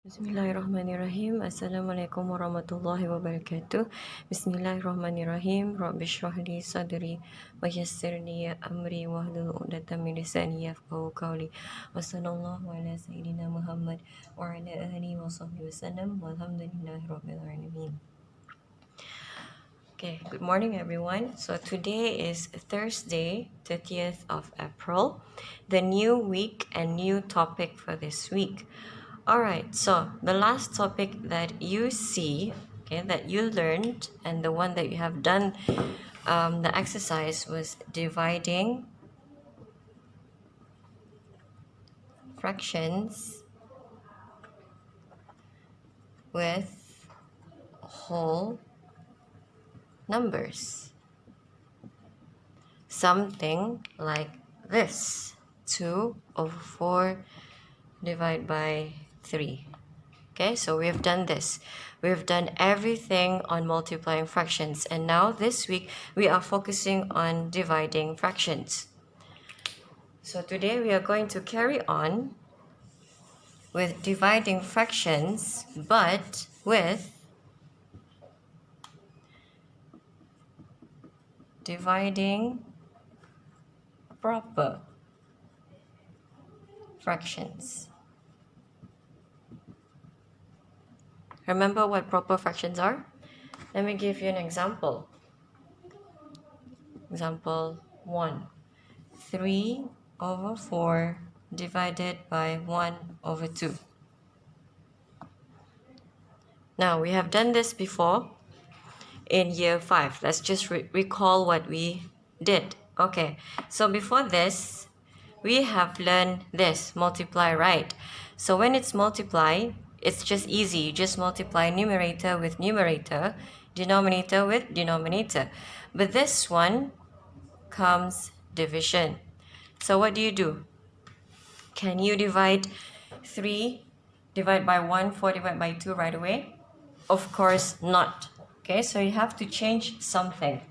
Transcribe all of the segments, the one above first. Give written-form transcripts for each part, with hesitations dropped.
Bismillahirrahmanirrahim. Assalamualaikum warahmatullahi wabarakatuh. Bismillahirrahmanirrahim. Rabbi shrah li sadri wa yassir li amri wahlul 'uqdatam min lisani yafqahu qawli. Wa sallallahu ala sayyidina Muhammad wa ala alihi wa sahbihi wasallam. Walhamdulillahi rabbil alamin. Okay, good morning everyone. So today is Thursday, 30th of April, the new week and new topic for this week. Alright, so the last topic that you see, okay, that you learned, and the one that you have done, the exercise was dividing fractions with whole numbers. Something like this: 2 over 4 divided by 3. Okay, so we have done this. We've done everything on multiplying fractions, and now this week we are focusing on dividing fractions. So today we are going to carry on with dividing fractions, but with dividing proper fractions. Remember what proper fractions are? Let me give you an example. Example 1. 3 over 4 divided by 1 over 2. Now, we have done this before in year 5. Let's just recall what we did. Okay, so before this, we have learned this, multiply, right? So when it's multiply, it's just easy. You just multiply numerator with numerator, denominator with denominator. But this one comes division. So what do? Can you divide 3 divided by 1, 4 divided by 2 right away? Of course not. Okay, so you have to change something.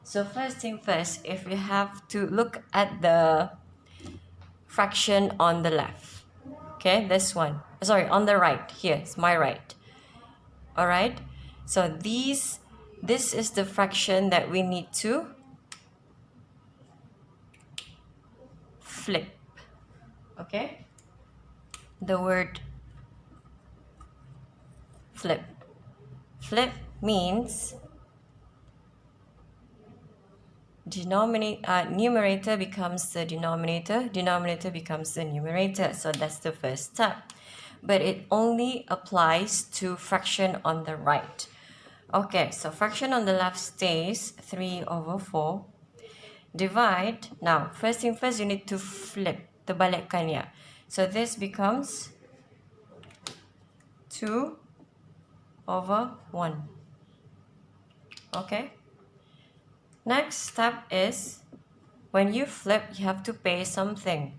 So first thing first, if you have to look at the fraction on the left. Okay, this one. Sorry, on the right. Here, it's my right. Alright, so this is the fraction that we need to flip. Okay, the word flip. Flip means numerator becomes the denominator becomes the numerator. So that's the first step. But it only applies to fraction on the right. Okay, so fraction on the left stays 3 over 4. Divide. Now, first thing first, you need to flip. Terbalikkan ya. So this becomes 2 over 1. Okay. Next step is, when you flip, you have to pay something.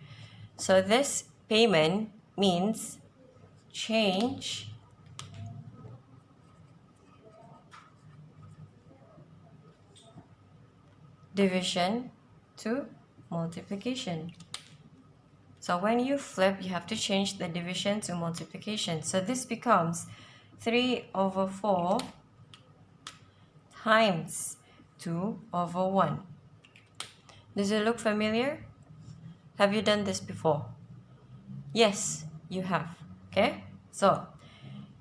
So this payment means change division to multiplication. So when you flip, you have to change the division to multiplication. So this becomes 3 over 4 times 2 over 1. Does it look familiar? Have you done this before? Yes, you have. Okay, so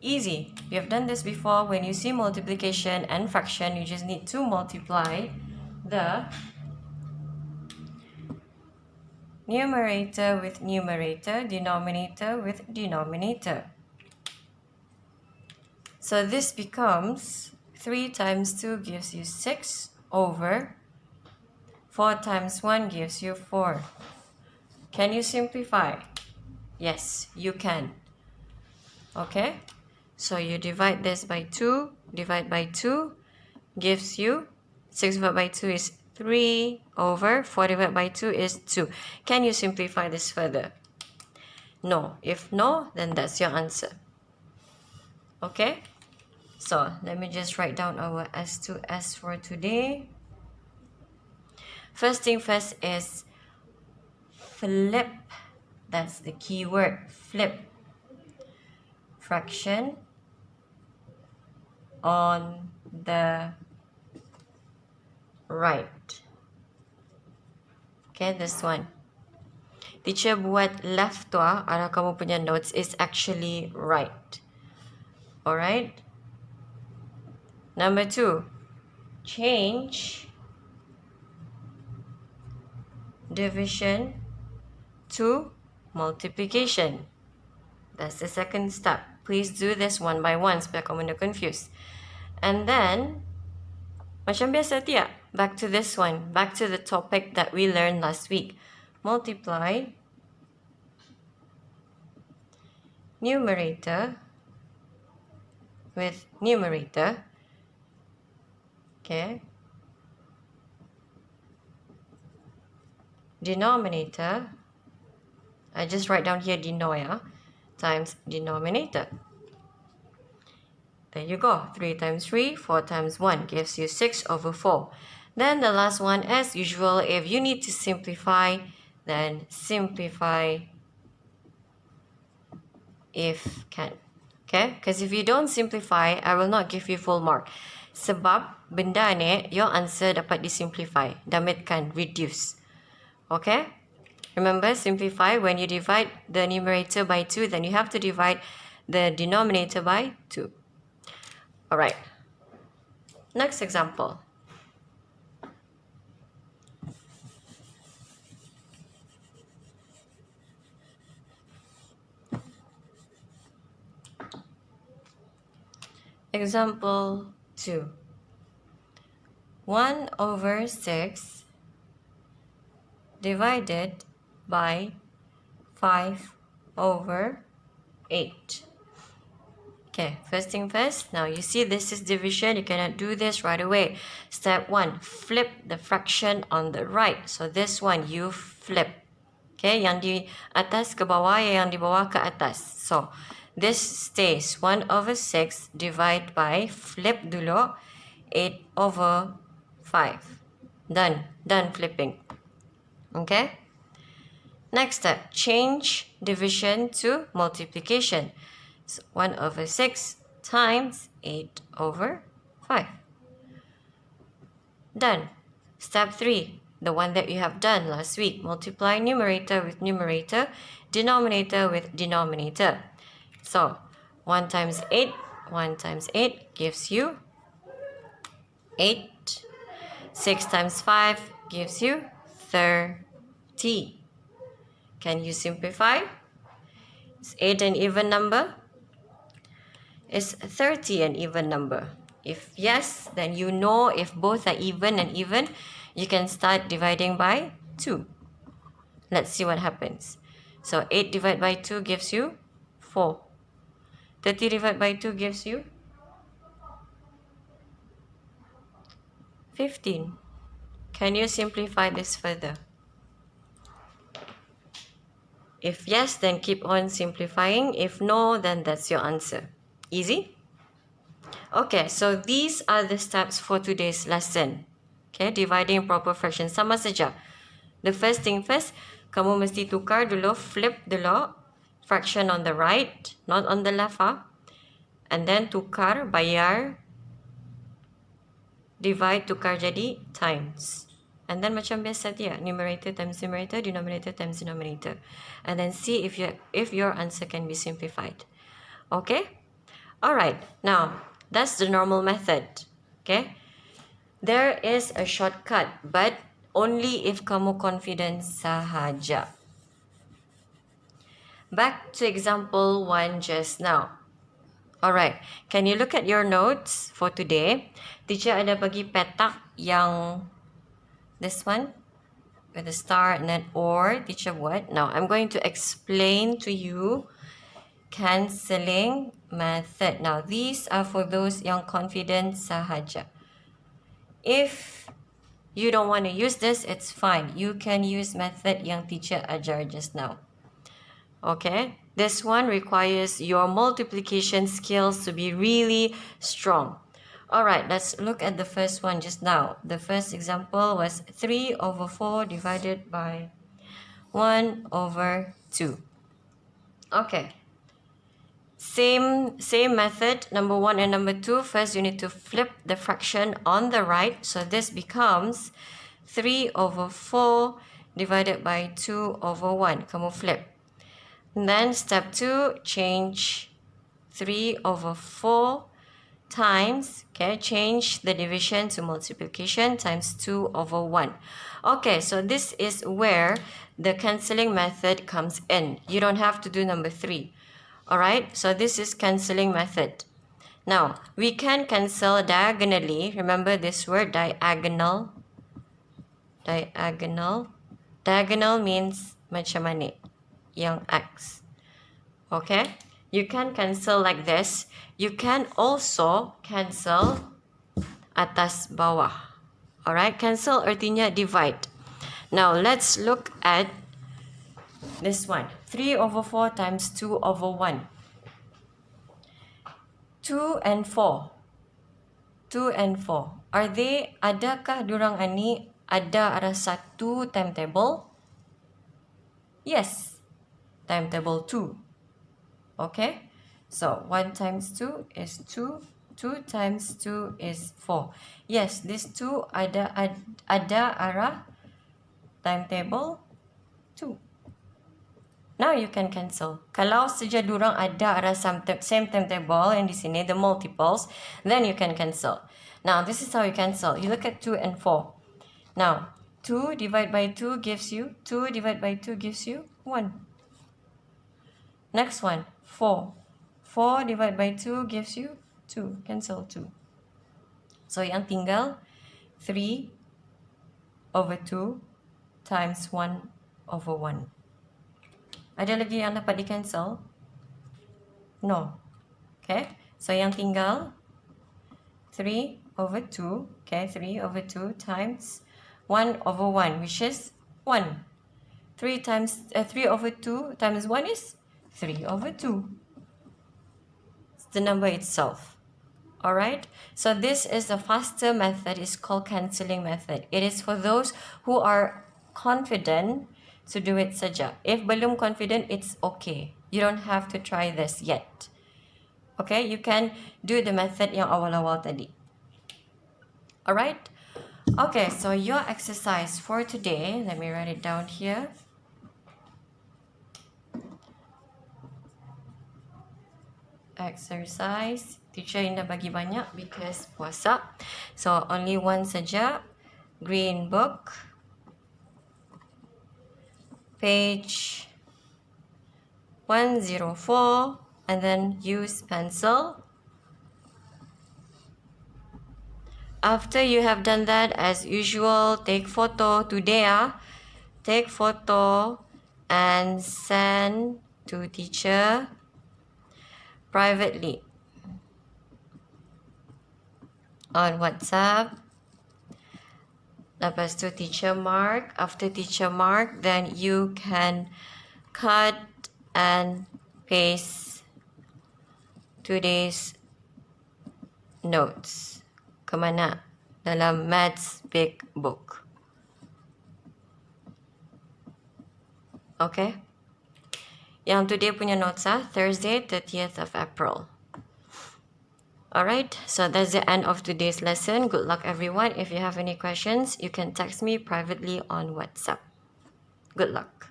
easy. You have done this before. When you see multiplication and fraction, you just need to multiply the numerator with numerator, denominator with denominator. So this becomes 3 times 2 gives you 6 over 4 times 1 gives you 4. Can you simplify? Yes, you can. Okay, so you divide this by 2, divide by 2 gives you 6 divided by 2 is 3 over 4 divided by 2 is 2. Can you simplify this further? No. If no, then that's your answer. Okay, so let me just write down our S2S for today. First thing first is flip. That's the key word, flip. fraction on the right. Okay, this one. Teacher buat left tu arah kamu punya notes is actually right. Alright. Number 2. Change division to multiplication. That's the second step. Please do this one by one supaya kamu tidak confused. And then, macam biasa tiap, back to this one, back to the topic that we learned last week. Multiply numerator with numerator. Okay. Denominator, I just write down here denoya, times denominator. There you go. 3 times 3, 4 times 1 gives you 6 over 4. Then the last one, as usual, if you need to simplify, then simplify if can. Okay? Because if you don't simplify, I will not give you full mark. Sebab benda ni, your answer dapat disimplify. Damitkan, reduce. Okay? Remember, simplify. When you divide the numerator by 2, then you have to divide the denominator by 2. Alright. Next example. Example 2. 1 over 6 divided by 5 over 8. Okay, first thing first. Now you see this is division. You cannot do this right away. Step 1, flip the fraction on the right. So this one you flip. Okay, yang di atas ke bawah, yang di bawah ke atas. So this stays 1 over 6 divide by, flip dulu, 8 over 5. Done. Done flipping. Okay. Next step, change division to multiplication. So 1 over 6 times 8 over 5. Done. Step 3, the one that you have done last week. Multiply numerator with numerator, denominator with denominator. So 1 times 8, 1 times 8 gives you 8. 6 times 5 gives you 30. Can you simplify? Is 8 an even number? Is 30 an even number? If yes, then you know if both are even and even, you can start dividing by 2. Let's see what happens. So 8 divided by 2 gives you 4. 30 divided by 2 gives you 15. Can you simplify this further? If yes, then keep on simplifying. If no, then that's your answer. Easy? Okay, so these are the steps for today's lesson. Okay, dividing proper fractions. Sama saja. The first thing first, kamu mesti tukar dulu, flip dulu, fraction on the right, not on the left. And then tukar, bayar, divide, tukar jadi times. And then macam biasa dia, numerator times numerator, denominator times denominator. And then see if your answer can be simplified. Okay? Alright, now that's the normal method. Okay? There is a shortcut, but only if kamu confident sahaja. Back to example 1 just now. Alright, can you look at your notes for today? Teacher ada bagi petak yang this one with a star and then or. Teacher what? Now I'm going to explain to you cancelling method. Now these are for those yang confident sahaja. If you don't want to use this, it's fine. You can use method yang teacher ajar just now. Okay, this one requires your multiplication skills to be really strong. Alright, let's look at the first one just now. The first example was 3 over 4 divided by 1 over 2. Okay. Same method, number 1 and number 2. First, you need to flip the fraction on the right. So this becomes 3 over 4 divided by 2 over 1. Kamu flip. And then step 2, change 3 over 4 times, okay, change the division to multiplication, times 2 over 1. Okay, so this is where the cancelling method comes in. You don't have to do number 3. Alright, so this is cancelling method. Now, we can cancel diagonally. Remember this word, diagonal. Diagonal. Diagonal means macam mana? Yang X. Okay, you can cancel like this. You can also cancel atas bawah. Alright, cancel artinya divide. Now, let's look at this one. 3 over 4 times 2 over 1. 2 and 4. 2 and 4. Adakah durang ani ada satu timetable? Yes. Timetable 2. Okay. So 1 times 2 is 2. 2 times 2 is 4. Yes, these two ada arah timetable 2. Now you can cancel. Kalau saja durang ada arah same timetable yang di sini, the multiples, then you can cancel. Now this is how you cancel. You look at 2 and 4. Now 2 divided by 2 gives you 2 divided by 2 gives you 1. Next one, 4. 4 divided by 2 gives you 2. Cancel 2. So yang tinggal 3 over 2 times 1 over 1. Ada lagi yang dapat di-cancel? No. Okay. So yang tinggal 3 over 2. Okay, 3 over 2 times 1 over 1, which is 1. 3 over 2 times 1 is 3 over 2. It's the number itself. Alright? So this is the faster method. It's called cancelling method. It is for those who are confident to do it saja. If belum confident, it's okay. You don't have to try this yet. Okay? You can do the method yang awal-awal tadi. Alright? Okay, so your exercise for today, let me write it down here. Exercise. Teacher Indah bagi banyak because puasa. So only one saja. Green book. Page 104. And then use pencil. After you have done that, as usual, take photo today. Take photo and send to teacher privately on WhatsApp. Lepas tu teacher mark. After teacher mark, then you can cut and paste today's notes. Kemana? Dalam Maths Big Book. Okay? Yang today punya notes Thursday, 30th of April. Alright, so that's the end of today's lesson. Good luck everyone. If you have any questions, you can text me privately on WhatsApp. Good luck.